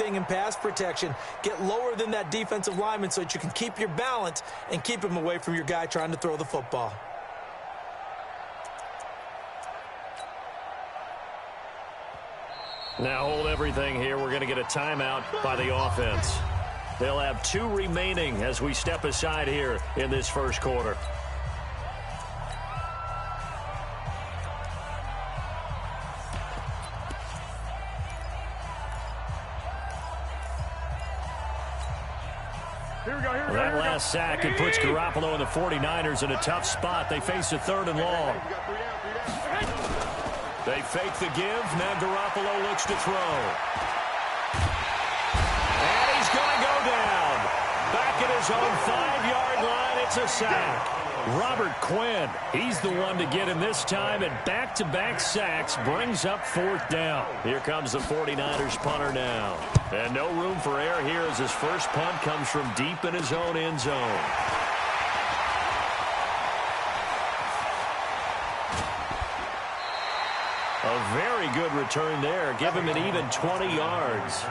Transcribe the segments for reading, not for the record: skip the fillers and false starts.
thing in pass protection. Get lower than that defensive lineman so that you can keep your balance and keep him away from your guy trying to throw the football. Now hold everything here. We're going to get a timeout by the offense. They'll have 2 remaining as we step aside here in this first quarter. That last sack, it puts Garoppolo and the 49ers in a tough spot. They face a 3rd and long. They fake the give. Now Garoppolo looks to throw. And he's going to go down. Back at his own 5-yard line, it's a sack. Robert Quinn, he's the one to get him this time, and back-to-back sacks brings up 4th down. Here comes the 49ers punter now. And no room for error here as his first punt comes from deep in his own end zone. A very good return there. Give him an even 20 yards.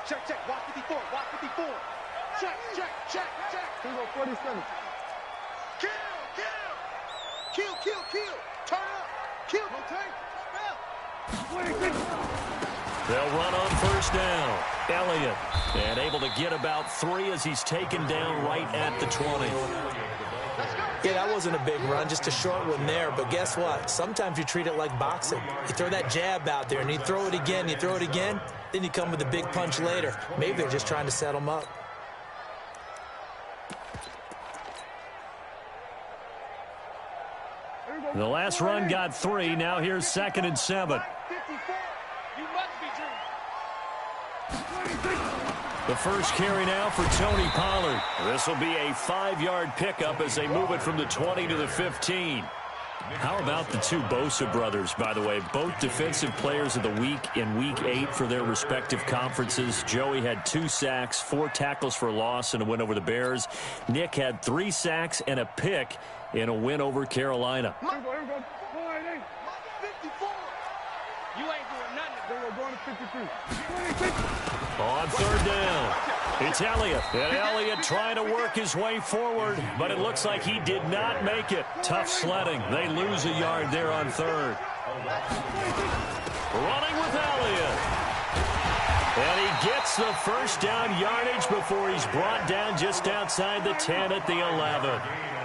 Check, check, watch 54, watch 54. Check, check, check, check. Here we go, 47. Kill, kill. Kill, kill, kill. Turn up. Kill, rotate. Spell. They'll run on 1st down. Elliott, and able to get about 3 as he's taken down right at the 20. Yeah, that wasn't a big run, just a short one there. But guess what? Sometimes you treat it like boxing. You throw that jab out there, and you throw it again, then you come with a big punch later. Maybe they're just trying to set him up. The last run got 3. Now here's 2nd and 7. The first carry now for Tony Pollard. This will be a 5-yard pickup as they move it from the 20 to the 15. How about the 2 Bosa brothers, by the way? Both defensive players of the week in Week 8 for their respective conferences. Joey had 2 sacks, 4 tackles for loss in a win over the Bears. Nick had 3 sacks and a pick in a win over Carolina. Here we go. 54. You ain't doing nothing. We're going to 53. On 3rd down, it's Elliott. And Elliott trying to work his way forward, but it looks like he did not make it. Tough sledding. They lose a yard there on 3rd. Running with Elliott. And he gets the first down yardage before he's brought down just outside the 10 at the 11.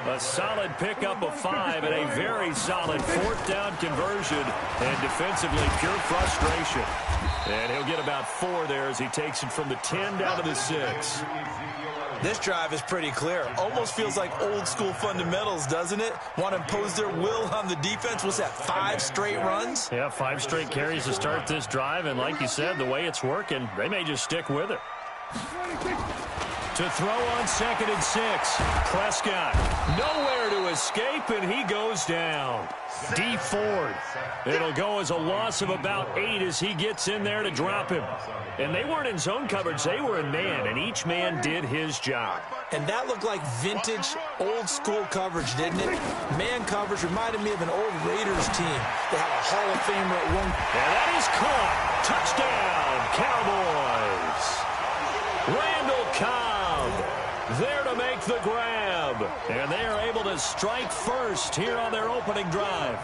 A solid pickup of 5 and a very solid 4th down conversion. And defensively, pure frustration. And he'll get about 4 there as he takes it from the 10 down to the 6. This drive is pretty clear. Almost feels like old school fundamentals, doesn't it? Want to impose their will on the defense. What's that, 5 straight runs? Yeah, 5 straight carries to start this drive. And like you said, the way it's working, they may just stick with it. To throw on 2nd and 6. Prescott nowhere to escape, and he goes down. D Ford. It'll go as a loss of about 8 as he gets in there to drop him. And they weren't in zone coverage. They were in man, and each man did his job. And that looked like vintage, old-school coverage, didn't it? Man coverage reminded me of an old Raiders team. They had a Hall of Famer at one. And that is caught. Touchdown, Cowboys. Randall Cobb there to make the grab. And they are able to strike first here on their opening drive.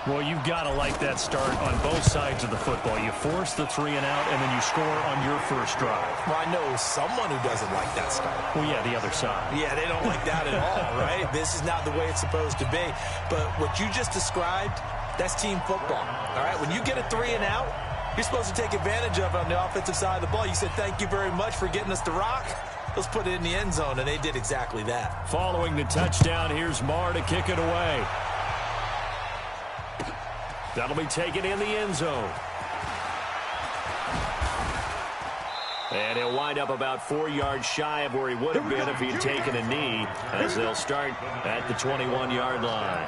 Well, you've got to like that start on both sides of the football. You force the 3 and out, and then you score on your first drive. Well, I know someone who doesn't like that start. Well, yeah, the other side. Yeah, they don't like that at all, right? This is not the way it's supposed to be. But what you just described, that's team football, all right? When you get a 3 and out, you're supposed to take advantage of it on the offensive side of the ball. You said, thank you very much for getting us the rock. Let's put it in the end zone, and they did exactly that. Following the touchdown, here's Marr to kick it away. That'll be taken in the end zone. And he'll wind up about 4 yards shy of where he would have been if he'd taken a knee, as they'll start at the 21-yard line.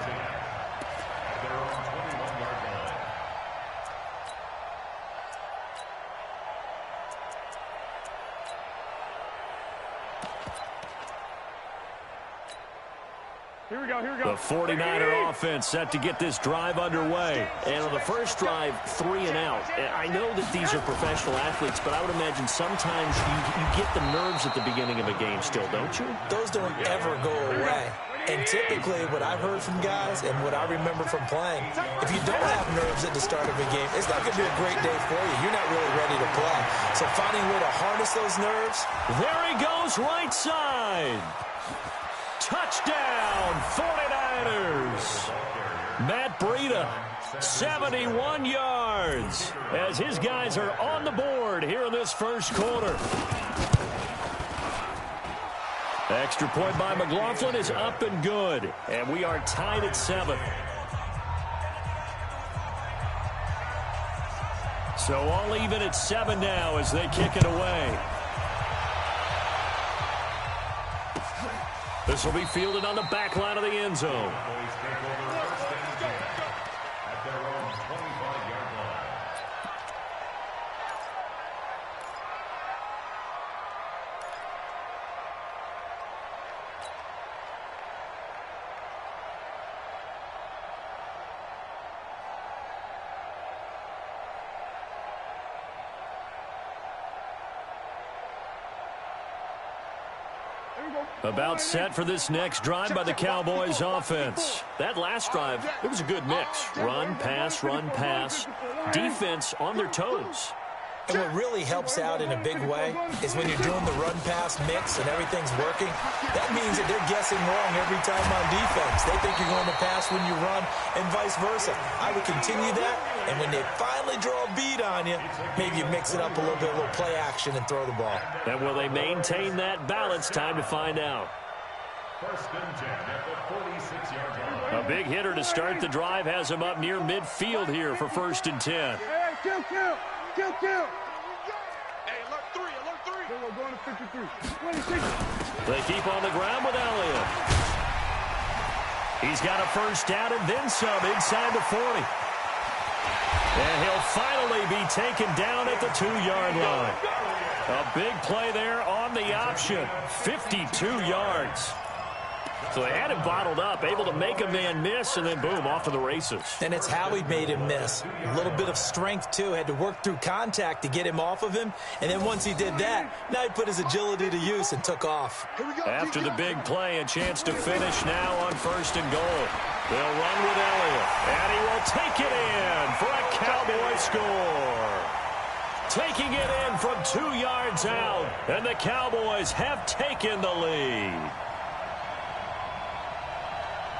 Here we go, here we go. The 49er offense set to get this drive underway. And on the first drive, 3 and out. I know that these are professional athletes, but I would imagine sometimes you get the nerves at the beginning of a game still, don't you? Those don't ever go away. And typically what I've heard from guys and what I remember from playing, if you don't have nerves at the start of a game, it's not going to be a great day for you. You're not really ready to play. So finding a way to harness those nerves. There he goes, right side. Touchdown, 49ers. Matt Breida, 71 yards, as his guys are on the board here in this first quarter. Extra point by McLaughlin is up and good, and we are tied at 7. So all even at 7 now as they kick it away. This will be fielded on the back line of the end zone. About set for this next drive by the Cowboys offense. That last drive, it was a good mix. Run, pass, defense on their toes. And what really helps out in a big way is when you're doing the run-pass mix and everything's working, that means that they're guessing wrong every time on defense. They think you're going to pass when you run and vice versa. I would continue that, and when they finally draw a beat on you, maybe you mix it up a little bit, a little play action, and throw the ball. And will they maintain that balance? Time to find out. First and 10 at the 46-yard line. A big hitter to start the drive has him up near midfield here for first and 10. Hey, kill. Hey, alert 3. We're going to 53. 26. They keep on the ground with Elliott. He's got a first down and then some inside the 40. And he'll finally be taken down at the 2-yard line. A big play there on the option. 52 yards. So they had him bottled up, able to make a man miss, and then boom, off to the races. And it's how he made him miss. A little bit of strength, too. Had to work through contact to get him off of him. And then once he did that, now he put his agility to use and took off. After the big play, a chance to finish now on first and goal. They'll run with Elliott, and he will take it in for a Cowboy score. Taking it in from 2 yards out, and the Cowboys have taken the lead.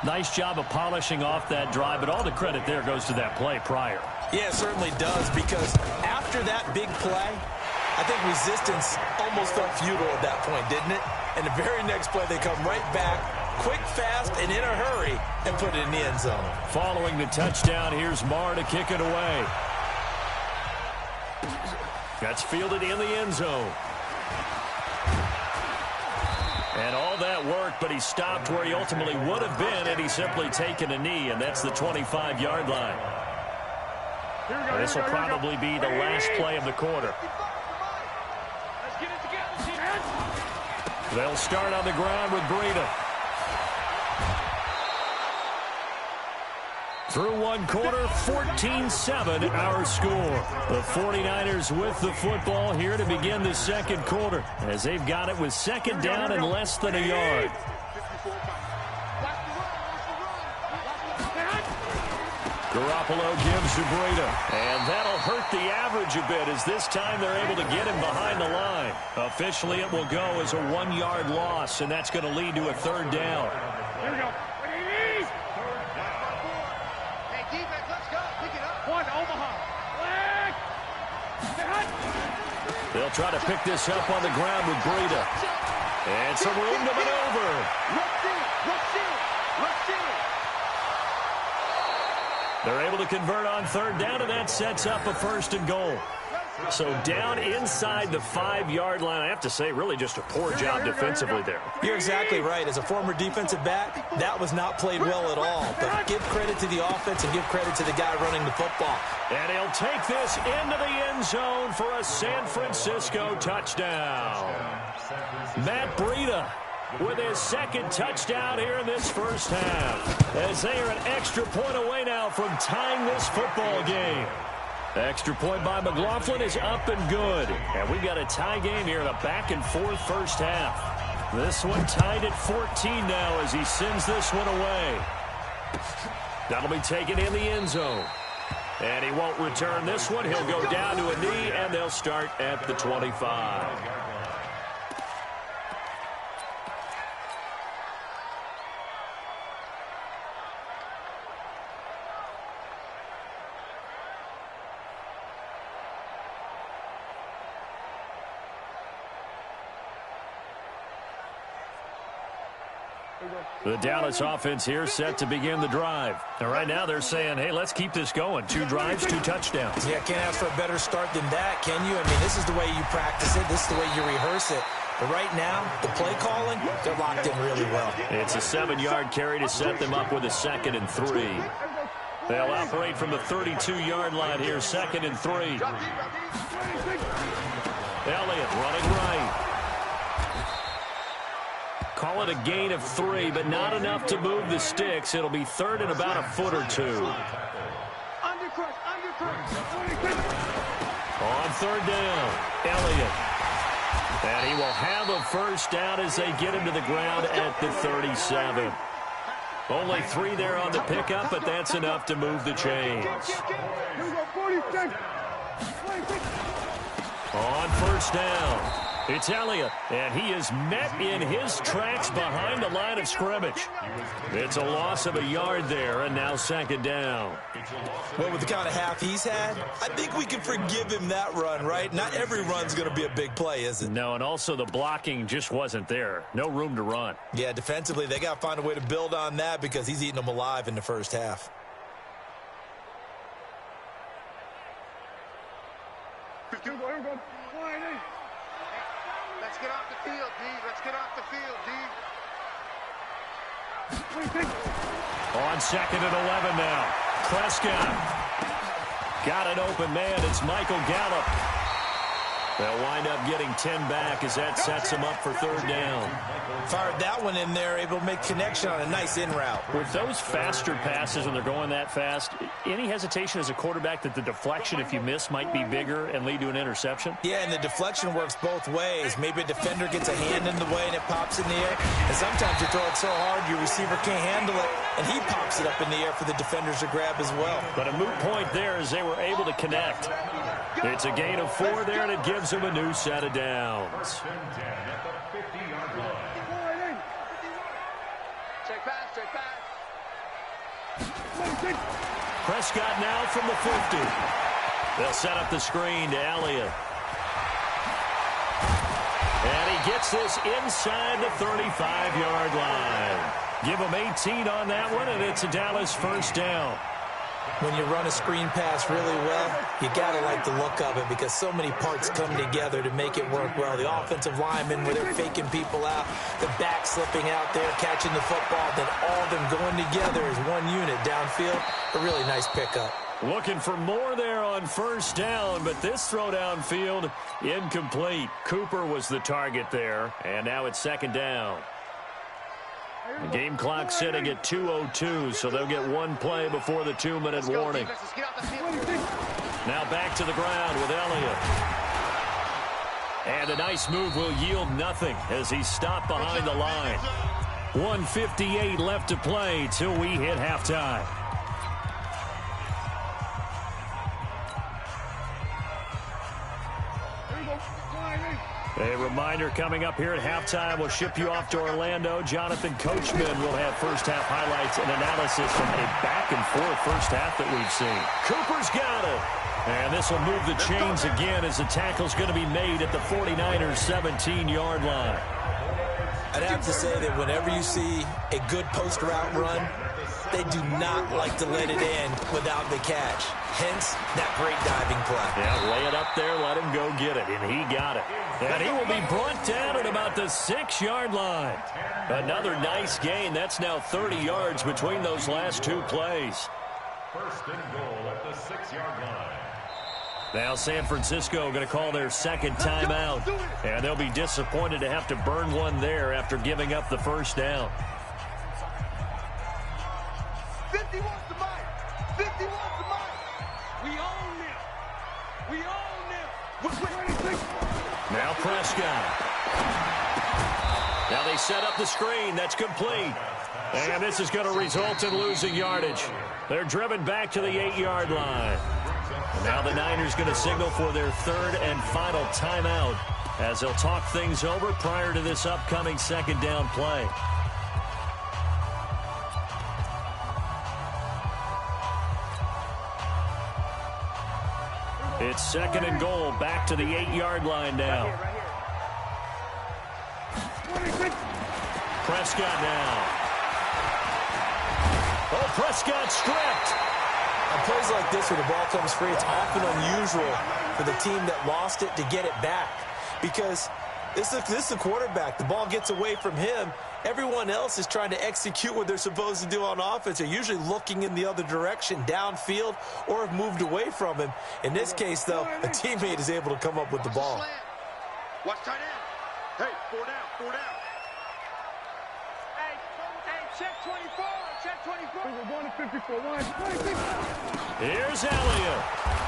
Nice job of polishing off that drive, but all the credit there goes to that play prior. Yeah, it certainly does, because after that big play, I think resistance almost felt futile at that point, didn't it? And the very next play, they come right back, quick, fast, and in a hurry, and put it in the end zone. Following the touchdown, here's Marr to kick it away. That's fielded in the end zone. And all that work, but he stopped where he ultimately would have been had he simply taken a knee, and that's the 25-yard line. This will probably be the last play of the quarter. They'll start on the ground with Breida. Through one quarter, 14-7 our score. The 49ers with the football here to begin the second quarter, as they've got it with second down and less than a yard. Garoppolo gives to Breida, and that'll hurt the average a bit, as this time they're able to get him behind the line. Officially, it will go as a 1-yard loss, and that's going to lead to a third down. Here we go. They'll try to pick this up on the ground with Breida. And some room to maneuver. They're able to convert on third down, and that sets up a 1st and goal. So down inside the 5-yard line. I have to say, really just a poor job defensively there. You're exactly right. As a former defensive back, that was not played well at all. But give credit to the offense and give credit to the guy running the football. And he'll take this into the end zone for a San Francisco touchdown. Matt Breida with his 2nd touchdown here in this first half, as they are an extra point away now from tying this football game. The extra point by McLaughlin is up and good. And we've got a tie game here in a back-and-forth first half. This one tied at 14 now as he sends this one away. That'll be taken in the end zone. And he won't return this one. He'll go down to a knee, and they'll start at the 25. The Dallas offense here set to begin the drive. And right now they're saying, hey, let's keep this going. 2 drives, 2 touchdowns. Yeah, can't ask for a better start than that, can you? I mean, this is the way you practice it. This is the way you rehearse it. But right now, the play calling, they're locked in really well. It's a 7-yard carry to set them up with a 2nd and 3. They'll operate from the 32-yard line here, 2nd and 3. Elliott running right. Call it a gain of 3, but not enough to move the sticks. It'll be 3rd and about a foot or 2. On 3rd down, Elliott. And he will have a 1st down as they get him to the ground at the 37. Only 3 there on the pickup, but that's enough to move the chains. On 1st down, it's Elliott, and he is met in his tracks behind the line of scrimmage. It's a loss of a yard there, and now 2nd down. Well, with the kind of half he's had, I think we can forgive him that run, right? Not every run's going to be a big play, is it? No, and also the blocking just wasn't there. No room to run. Yeah, defensively, they got to find a way to build on that because he's eating them alive in the first half. Let's get off the field, D. Let's get off the field, D. On 2nd and 11 now. Prescott. Got an open man. It's Michael Gallup. They'll wind up getting 10 back as that sets them up for 3rd down. Fired that one in there, able to make connection on a nice in route. With those faster passes when they're going that fast, any hesitation as a quarterback that the deflection, if you miss, might be bigger and lead to an interception? Yeah, and the deflection works both ways. Maybe a defender gets a hand in the way and it pops in the air. And sometimes you throw it so hard your receiver can't handle it, and he pops it up in the air for the defenders to grab as well. But a moot point there as they were able to connect. It's a gain of 4 there, and it gives them a new set of downs. Check pass, check pass. Prescott now from the 50. They'll set up the screen to Elliott. And he gets this inside the 35-yard line. Give him 18 on that one, and it's a Dallas 1st down. When you run a screen pass really well, you got to like the look of it because so many parts come together to make it work well. The offensive linemen, where they're faking people out, the back slipping out there, catching the football, then all of them going together as one unit downfield. A really nice pickup. Looking for more there on 1st down, but this throw downfield incomplete. Cooper was the target there, and now it's 2nd down. The game clock sitting at 2:02, so they'll get 1 play before the 2-minute warning. Now back to the ground with Elliott. And a nice move will yield nothing as he's stopped behind the line. 1:58 left to play till we hit halftime. A reminder coming up here at halftime. We'll ship you off to Orlando. Jonathan Coachman will have first-half highlights and analysis from a back-and-forth first half that we've seen. Cooper's got it. And this will move the chains again as the tackle's going to be made at the 49ers' 17-yard line. I'd have to say that whenever you see a good post route run, they do not like to let it in without the catch. Hence, that great diving play. Yeah, lay it up there, let him go get it, and he got it. And he will be brought down at about the 6-yard line. Another nice gain. That's now 30 yards between those last two plays. First and goal at the 6-yard line. Now San Francisco going to call their second timeout. And they'll be disappointed to have to burn one there after giving up the first down. 50 wants the mic. 50 wants the mic. We own them. We own them. Now Prescott. Now they set up the screen. That's complete. And this is going to result in losing yardage. They're driven back to the 8-yard line. And now the Niners going to signal for their third and final timeout as they'll talk things over prior to this upcoming second down play. It's second and goal, back to the 8-yard line now. Prescott now. Oh, Prescott stripped. On plays like this where the ball comes free, it's often unusual for the team that lost it to get it back. Because this is the quarterback. The ball gets away from him. Everyone else is trying to execute what they're supposed to do on offense. They're usually looking in the other direction, downfield, or have moved away from him. In this case, though, a teammate is able to come up with the ball. Watch tight end. Hey, 4 down, 4 down. Hey, check 24, check 24. We're going to 54, 26. Here's Elliott.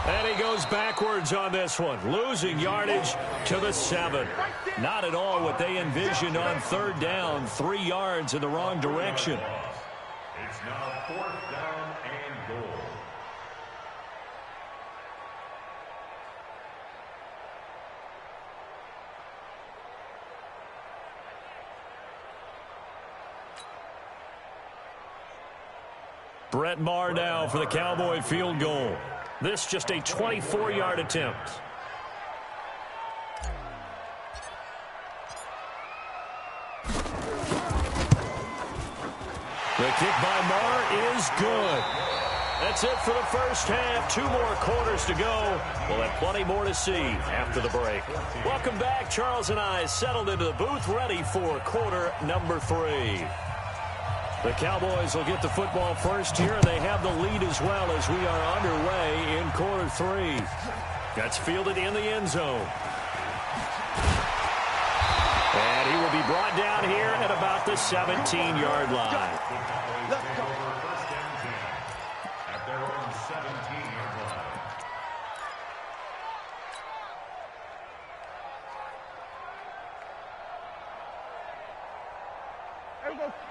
And he goes backwards on this one, losing yardage to the 7. Not at all what they envisioned on third down, 3 yards in the wrong direction. It's now 4th down and goal. Brett Maher now for the Cowboy field goal. This just a 24-yard attempt. The kick by Maher is good. That's it for the first half. 2 more quarters to go. We'll have plenty more to see after the break. Welcome back. Charles and I settled into the booth, ready for quarter number 3. The Cowboys will get the football first here, and they have the lead as well as we are underway in quarter 3. That's fielded in the end zone. And he will be brought down here at about the 17-yard line. Let's go. First and 10 at their own 17-yard line.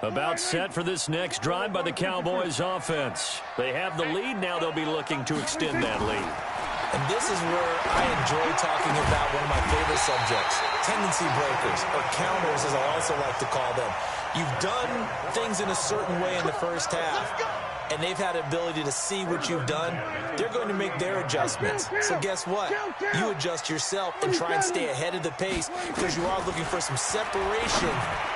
About set for this next drive by the Cowboys offense. They have the lead. Now they'll be looking to extend that lead. And this is where I enjoy talking about one of my favorite subjects, tendency breakers, or counters as I also like to call them. You've done things in a certain way in the first half, and they've had the ability to see what you've done. They're going to make their adjustments. So guess what? You adjust yourself and try and stay ahead of the pace because you are looking for some separation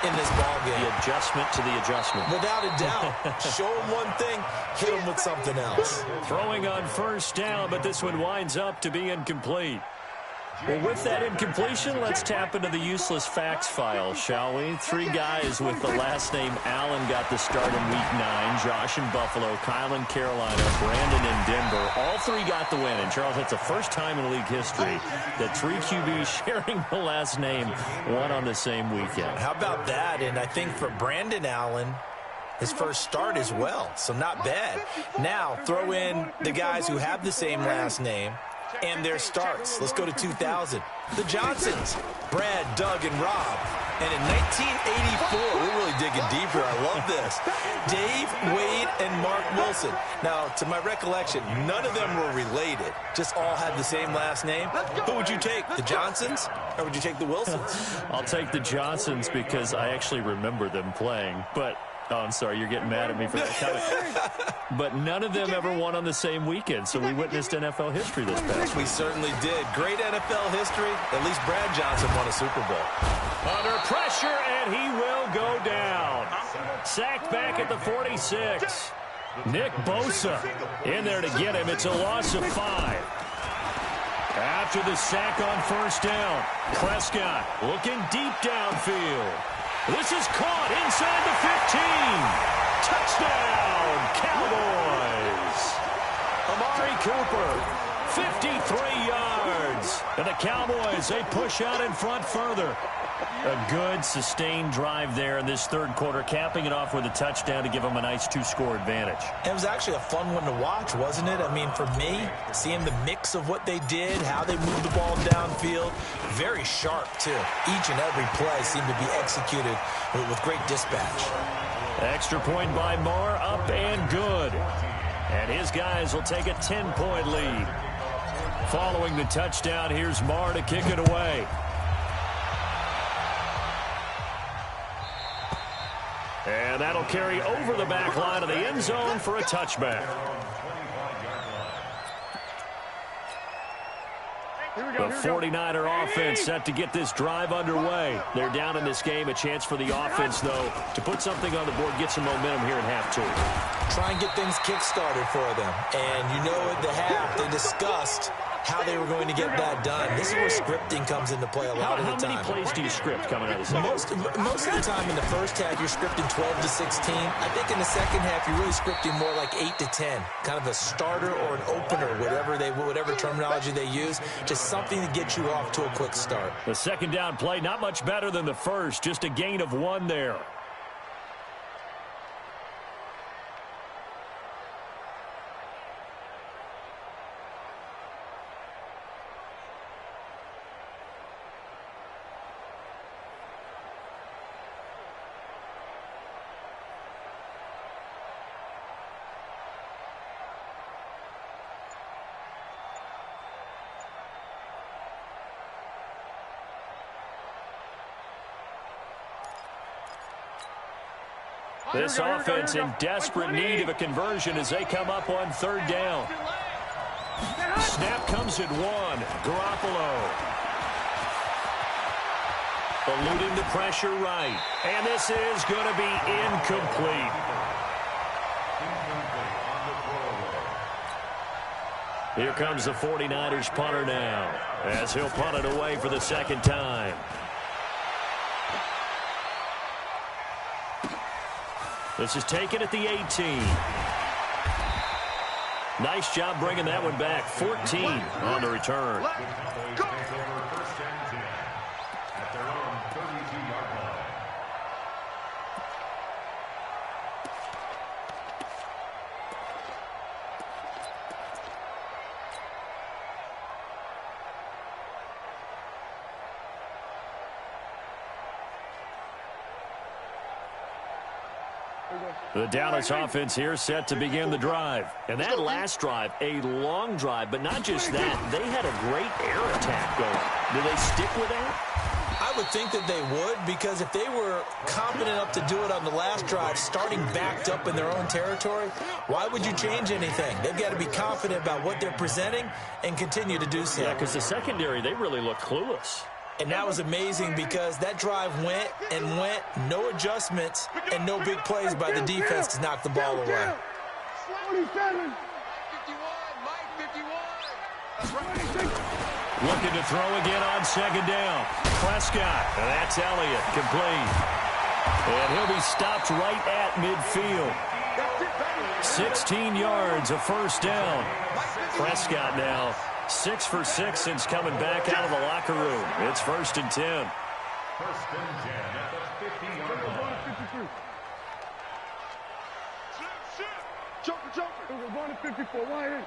in this ballgame. The adjustment to the adjustment. Without a doubt. Show them one thing, hit them with something else. Throwing on first down, but this one winds up to be incomplete. Well, with that incompletion, let's tap into the useless facts file, shall we? 3 guys with the last name Allen got the start in Week 9. Josh in Buffalo, Kyle in Carolina, Brandon in Denver. All 3 got the win. And, Charles, that's the first time in league history that 3 QBs sharing the last name won on the same weekend. How about that? And I think for Brandon Allen, his first start as well, so not bad. Now, throw in the guys who have the same last name and their starts. Let's go to 2000. The Johnsons, Brad, Doug, and Rob. And in 1984, we're really digging deep here. I love this. Dave, Wade, and Mark Wilson. Now, to my recollection, none of them were related. Just all had the same last name. Who would you take, the Johnsons, or would you take the Wilsons? I'll take the Johnsons because I actually remember them playing, but oh, I'm sorry, you're getting mad at me for that comment. But none of them ever won on the same weekend, so we witnessed NFL history this past week. We certainly did. Great NFL history. At least Brad Johnson won a Super Bowl. Under pressure, and he will go down. Sacked back at the 46. Nick Bosa in there to get him. It's a loss of 5. After the sack on first down, Prescott looking deep downfield. This is caught inside the 15. Touchdown, Cowboys. Amari Cooper, 53 yards. And the Cowboys, they push out in front further. A good, sustained drive there in this third quarter, capping it off with a touchdown to give them a nice 2-score advantage. It was actually a fun one to watch, wasn't it? I mean, for me, seeing the mix of what they did, how they moved the ball downfield, very sharp, too. Each and every play seemed to be executed with great dispatch. Extra point by Marr, up and good. And his guys will take a 10-point lead. Following the touchdown, here's Marr to kick it away. And that'll carry over the back line of the end zone for a touchback. The 49er offense set to get this drive underway. They're down in this game. A chance for the offense, though, to put something on the board, get some momentum here in half 2. Try and get things kick-started for them. And you know at the half, they discussed how they were going to get that done. This is where scripting comes into play a lot of the time. How many plays do you script coming out of the second? Most of the time in the first half, you're scripting 12 to 16. I think in the second half, you're really scripting more like 8 to 10. Kind of a starter or an opener, whatever terminology they use. Just something to get you off to a quick start. The second down play, not much better than the first. Just a gain of 1 there. This offense in desperate need of a conversion as they come up on third down. Snap comes at 1. Garoppolo. Eluding the pressure right. And this is going to be incomplete. Here comes the 49ers punter now as he'll punt it away for the second time. This is taken at the 18. Nice job bringing that one back. 14 on the return. The Dallas offense here set to begin the drive. And that last drive, a long drive, but not just that. They had a great air attack going. Do they stick with that? I would think that they would, because if they were confident enough to do it on the last drive, starting backed up in their own territory, why would you change anything? They've got to be confident about what they're presenting and continue to do so. Yeah, because the secondary, they really look clueless. And that was amazing because that drive went and went, no adjustments and no big plays by the defense to knock the ball away. 47. Looking to throw again on second down. Prescott, and that's Elliott, complete. And he'll be stopped right at midfield. 16 yards, a first down. Prescott now 6 for 6 since coming back out of the locker room. It's 1st and 10. First and 10 at the 50-yard line. Joker. We're going to 54. Why ain't?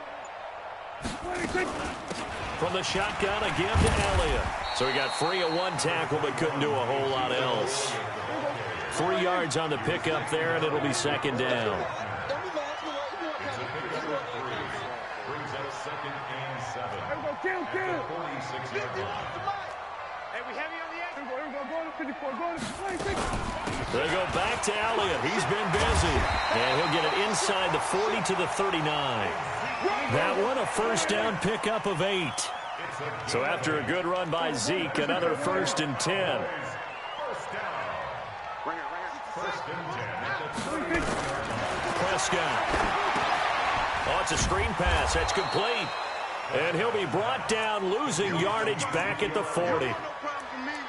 From the shotgun again to Elliott. So he got free of 1 tackle but couldn't do a whole lot else. 3 yards on the pickup there, and it'll be second down. Brings up 2nd and 7. Kill. 46-yard line. Hey, we heavy on the edge. Here we go. Going to 54. Going to 26. They go back to Elliott. He's been busy. And he'll get it inside the 40 to the 39. That one, a first down pickup of 8. So after a good run by Zeke, another 1st and 10. First and 10 at the 30-yard line. Prescott. Oh, it's a screen pass. That's complete. And he'll be brought down, losing yardage back at the 40.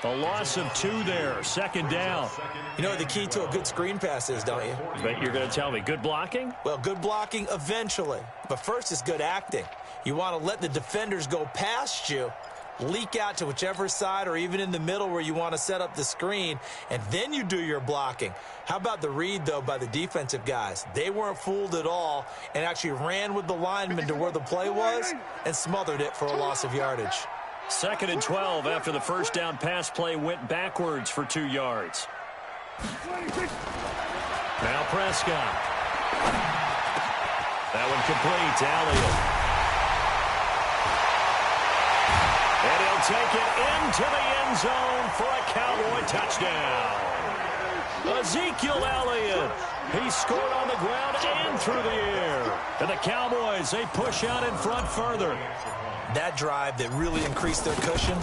A loss of 2 there, second down. You know what the key to a good screen pass is, don't you? But you're going to tell me, good blocking? Well, good blocking eventually. But first is good acting. You want to let the defenders go past you, leak out to whichever side or even in the middle where you want to set up the screen, and then you do your blocking. How about the read, though, by the defensive guys? They weren't fooled at all and actually ran with the lineman to where the play was and smothered it for a loss of yardage. 2nd and 12 after the first down pass play went backwards for 2 yards. Now Prescott. That one complete to Elliott. And he'll take it into the end zone for a Cowboy touchdown. Ezekiel Elliott. He scored on the ground and through the air. And the Cowboys, they push out in front further. That drive that really increased their cushion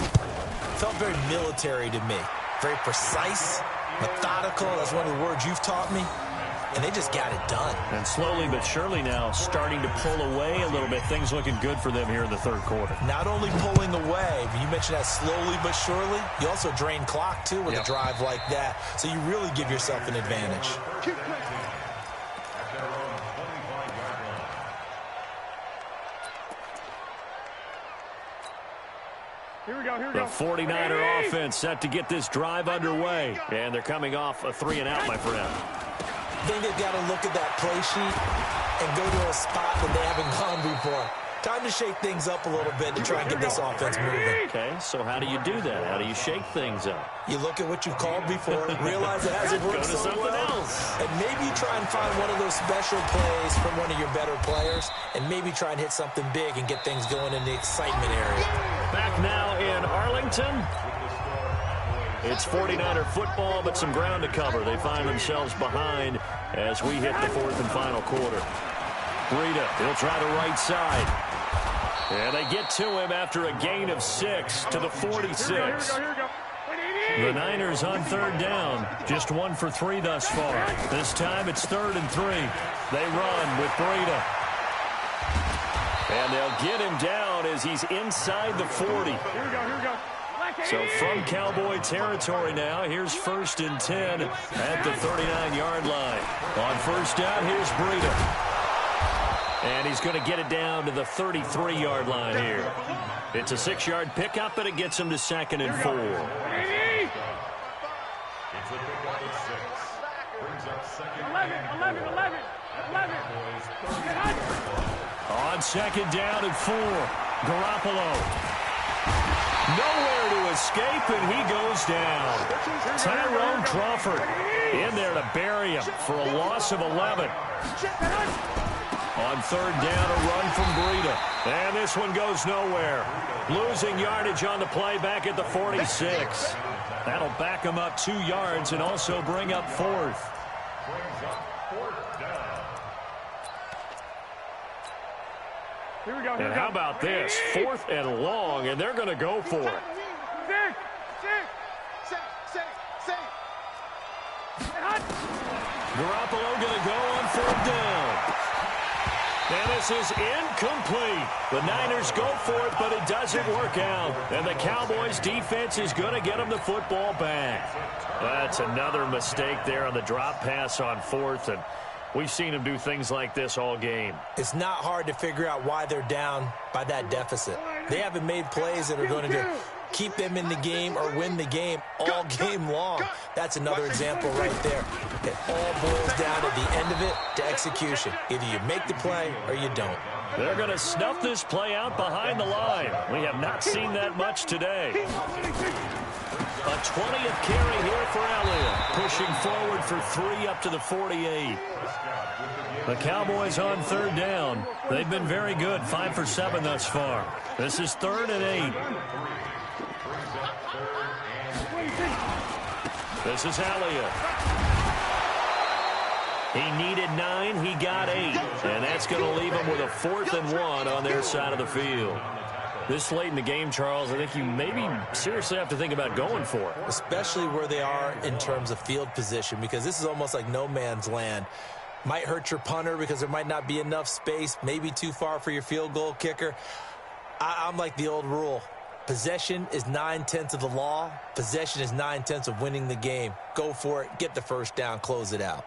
felt very military to me. Very precise, methodical. That's one of the words you've taught me. And they just got it done. And slowly but surely now starting to pull away a little bit. Things looking good for them here in the 3rd quarter. Not only pulling away, but you mentioned that slowly but surely. You also drain clock, too, with a drive like that. So you really give yourself an advantage. Here we go. The 49er offense set to get this drive underway. And they're coming off a 3-and-out, my friend. I think they've got to look at that play sheet and go to a spot that they haven't gone before. Time to shake things up a little bit to try and get this offense moving. Okay, so how do you do that? How do you shake things up? You look at what you've called before, realize it hasn't worked so well, and maybe you try and find one of those special plays from one of your better players, and maybe try and hit something big and get things going in the excitement area. Back now in Arlington. It's 49er football, but some ground to cover. They find themselves behind as we hit the 4th and final quarter. Breida, he'll try the right side. And they get to him after a gain of 6 to the 46. The Niners on 3rd down. Just 1 for 3 thus far. This time it's 3rd and 3. They run with Breida. And they'll get him down as he's inside the 40. Here we go. So from Cowboy territory now, here's 1st and 10 at the 39-yard line. On 1st down, here's Breida. And he's going to get it down to the 33-yard line here. It's a 6-yard pickup, and it gets him to 2nd and 4. It's a pickup of 6. Brings up 2nd 11. On 2nd down and 4, Garoppolo. Nowhere to escape, and he goes down. Tyrone Crawford in there to bury him for a loss of 11. On 3rd down, a run from Breida. And this one goes nowhere. Losing yardage on the play back at the 46. That'll back him up 2 yards and also bring up 4th. Brings up 4th down. Here we go. And how about this? 4th and long, and they're going to go for it. Garoppolo going to go on 4th down. And this is incomplete. The Niners go for it, but it doesn't work out. And the Cowboys defense is going to get them the football back. That's another mistake there on the drop pass on 4th, and we've seen them do things like this all game. It's not hard to figure out why they're down by that deficit. They haven't made plays that are going to keep them in the game or win the game all game long. That's another example right there. It all boils down at the end of it to execution. Either you make the play or you don't. They're going to snuff this play out behind the line. We have not seen that much today. A 20th carry here for Elliott. Pushing forward for 3 up to the 48. The Cowboys on 3rd down. They've been very good. 5 for 7 thus far. This is 3rd and 8. This is Elliott. He needed 9. He got 8. And that's going to leave him with a 4th and 1 on their side of the field. This late in the game, Charles, I think you maybe seriously have to think about going for it. Especially where they are in terms of field position, because this is almost like no man's land. Might hurt your punter because there might not be enough space, maybe too far for your field goal kicker. I'm like the old rule. Possession is 9/10 of the law. Possession is 9/10 of winning the game. Go for it. Get the first down. Close it out.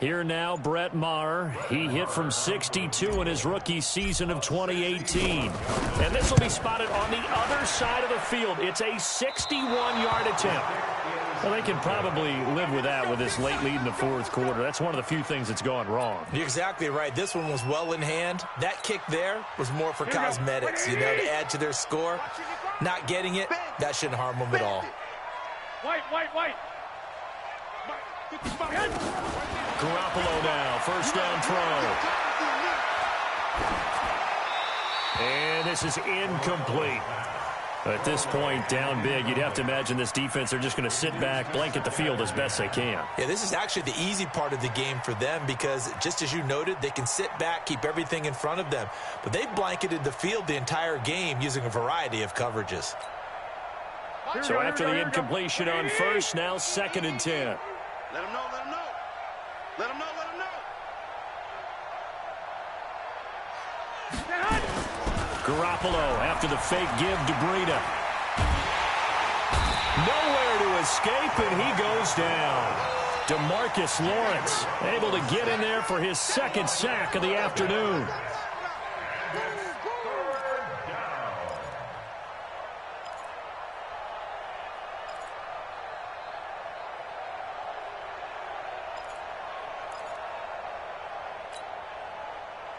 Here now, Brett Maher. He hit from 62 in his rookie season of 2018. And this will be spotted on the other side of the field. It's a 61-yard attempt. Well, they can probably live with that with this late lead in the fourth quarter. That's one of the few things that's gone wrong. You're exactly right. This one was well in hand. That kick there was more for cosmetics, to add to their score. Not getting it, that shouldn't harm them at all. White. Garoppolo now, first down throw. And this is incomplete. At this point, down big, you'd have to imagine this defense, they're just going to sit back, blanket the field as best they can. Yeah, this is actually the easy part of the game for them because, just as you noted, they can sit back, keep everything in front of them. But they've blanketed the field the entire game using a variety of coverages. So after the incompletion on first, now 2nd and 10. Let him know. Garoppolo after the fake give to Breida. Nowhere to escape, and he goes down. DeMarcus Lawrence able to get in there for his 2nd sack of the afternoon.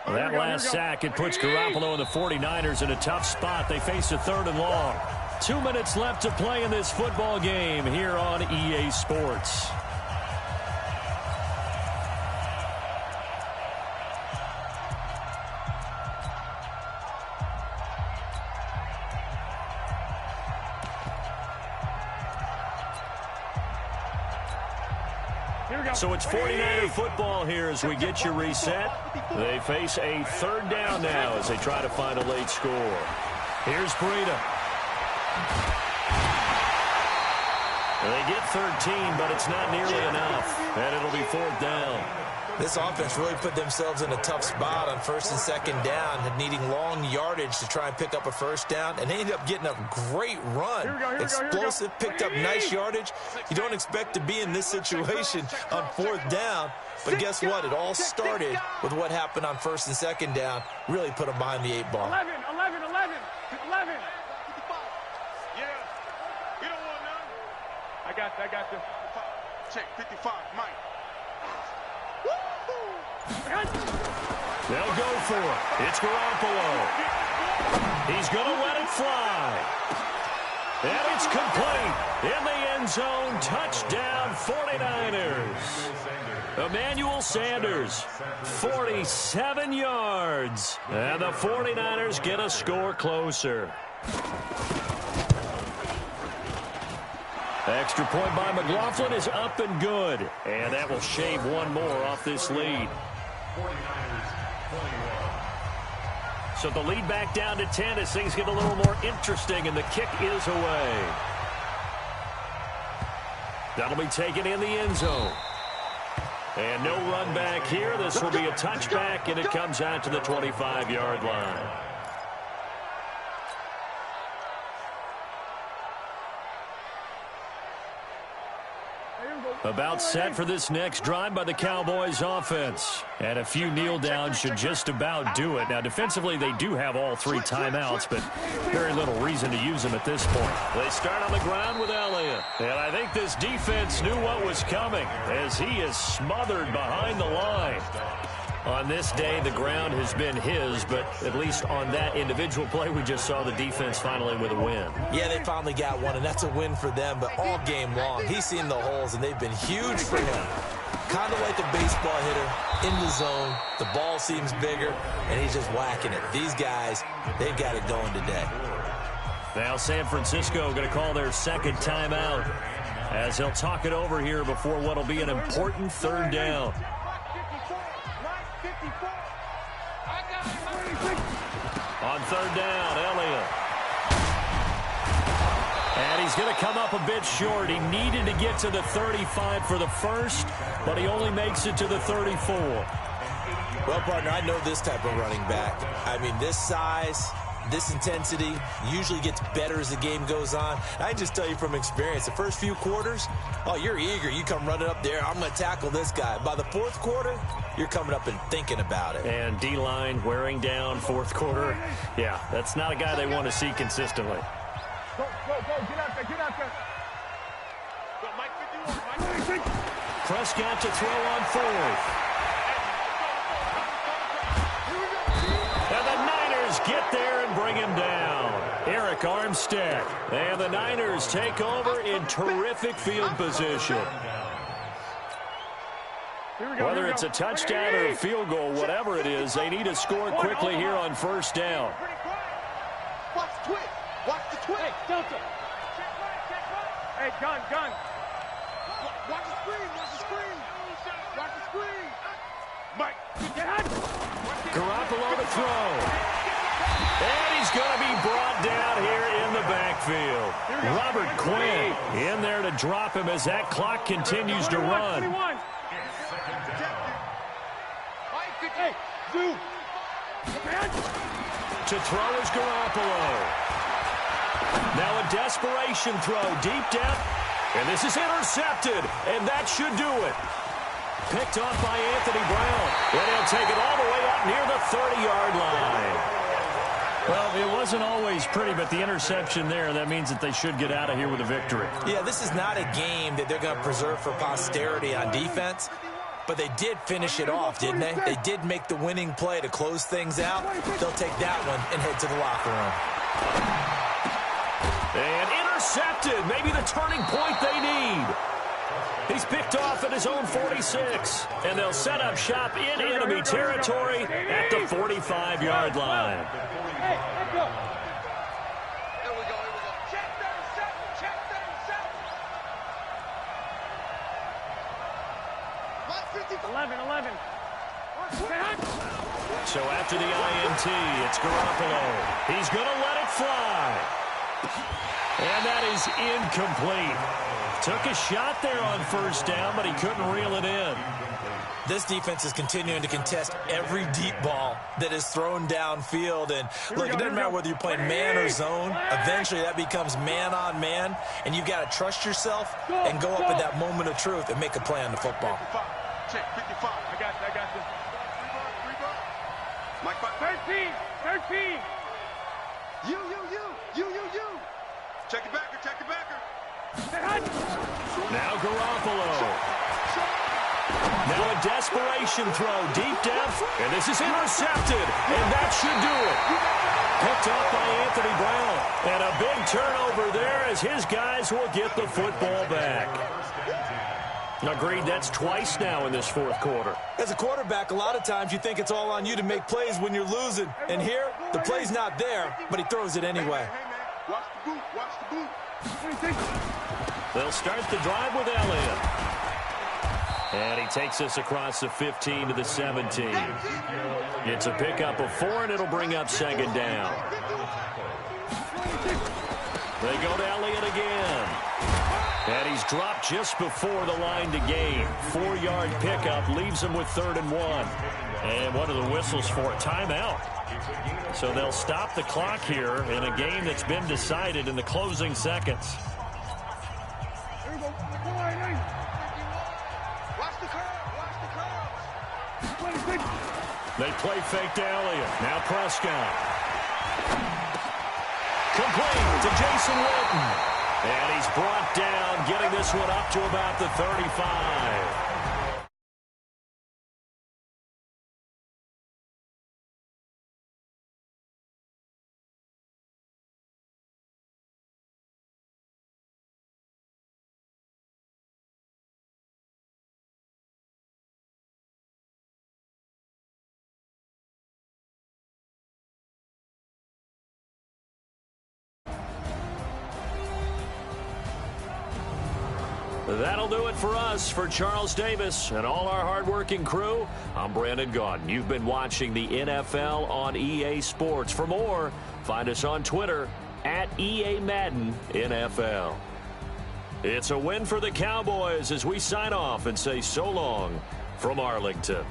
That last sack, it puts Garoppolo and the 49ers in a tough spot. They face a 3rd and long. 2 minutes left to play in this football game here on EA Sports. So it's 49er football here as we get you reset. They face a 3rd down now as they try to find a late score. Here's Breida. They get 13, but it's not nearly enough. And it'll be 4th down. This offense really put themselves in a tough spot on 1st and 2nd down, needing long yardage to try and pick up a first down, and they ended up getting a great run. Explosive, picked up nice yardage. You don't expect to be in this situation on 4th down, but guess what? It all started with what happened on 1st and 2nd down. Really put them behind the 8 ball. 11. Yeah. You don't want none. I got you. Check 55, Mike. They'll go for it. It's Garoppolo. He's going to let it fly. And it's complete. In the end zone, touchdown 49ers. Emmanuel Sanders, 47 yards. And the 49ers get a score closer. Extra point by McLaughlin is up and good. And that will shave one more off this lead. So the lead back down to 10 as things get a little more interesting, and the kick is away. That'll be taken in the end zone. And no run back here. This will be a touchback, and it comes out to the 25-yard line. About set for this next drive by the Cowboys offense. And a few kneel downs should just about do it. Now, defensively, they do have all 3 timeouts, but very little reason to use them at this point. They start on the ground with Elliott. And I think this defense knew what was coming as he is smothered behind the line. On this day, the ground has been his, but at least on that individual play, we just saw the defense finally with a win. Yeah, they finally got one, and that's a win for them, but all game long, he's seen the holes, and they've been huge for him. Kind of like a baseball hitter, in the zone, the ball seems bigger, and he's just whacking it. These guys, they've got it going today. Now San Francisco going to call their 2nd timeout as they'll talk it over here before what will be an important 3rd down. On 3rd down, Elliott. And he's going to come up a bit short. He needed to get to the 35 for the first, but he only makes it to the 34. Well, partner, I know this type of running back. I mean, this size, this intensity usually gets better as the game goes on. I just tell you from experience, the first few quarters, oh, you're eager. You come running up there, I'm going to tackle this guy. By the fourth quarter, you're coming up and thinking about it. And D-line wearing down fourth quarter. Yeah, that's not a guy they want to see consistently. Go, get out there, get out there. Go, Mike 51, Mike. Prescott to throw on fourth. And the Niners get there and bring him down. Eric Armstead. And the Niners take over in terrific field position. Whether it's a touchdown or a field goal, whatever it is, they need to score quickly here on first down. Watch the twist. Watch the twist. Hey, Delta. Hey, gun. Watch the screen. Watch the screen. Mike, get out. Garoppolo to throw. And he's going to be brought down here in the backfield. Robert Quinn in there to drop him as that clock continues to run. Hey, Zoo. To throw is Garoppolo. Now a desperation throw deep down. And this is intercepted. And that should do it. Picked off by Anthony Brown. And he'll take it all the way up near the 30-yard line. Well, it wasn't always pretty, but the interception there, that means that they should get out of here with a victory. Yeah, this is not a game that they're going to preserve for posterity on defense. But they did finish it off, didn't they? They did make the winning play to close things out. They'll take that one and head to the locker room. And intercepted. Maybe the turning point they need. He's picked off at his own 46. And they'll set up shop in enemy territory at the 45-yard line. Hey, let's go. Here we go. Check 37. 11. So after the INT, it's Garoppolo. He's going to let it fly. And that is incomplete. Took a shot there on first down, but he couldn't reel it in. This defense is continuing to contest every deep ball that is thrown downfield. And look, it doesn't matter whether you're playing man or zone. Eventually, that becomes man on man. And you've got to trust yourself and go up at that moment of truth and make a play on the football. Check 55. I got this. Mike 13. You. Check your backer. Now Garoppolo. Now a desperation throw deep down. And this is intercepted. And that should do it. Picked up by Anthony Brown. And a big turnover there as his guys will get the football back. Agreed, that's twice now in this fourth quarter. As a quarterback, a lot of times you think it's all on you to make plays when you're losing. And here, the play's not there, but he throws it anyway. Watch the boot. They'll start the drive with Elliott. And he takes us across the 15 to the 17. It's a pickup of 4, and it'll bring up second down. They go to Elliott again. And he's dropped just before the line to gain. 4-yard pickup leaves him with 3rd and 1. And what are the whistles for? Timeout. So they'll stop the clock here in a game that's been decided in the closing seconds. They play fake to Elliott. Now Prescott. Complete to Jason Witten. And he's brought down, getting this one up to about the 35. That'll do it for us. For Charles Davis and all our hardworking crew, I'm Brandon Gaudin. You've been watching the NFL on EA Sports. For more, find us on Twitter at EA Madden NFL. It's a win for the Cowboys as we sign off and say so long from Arlington.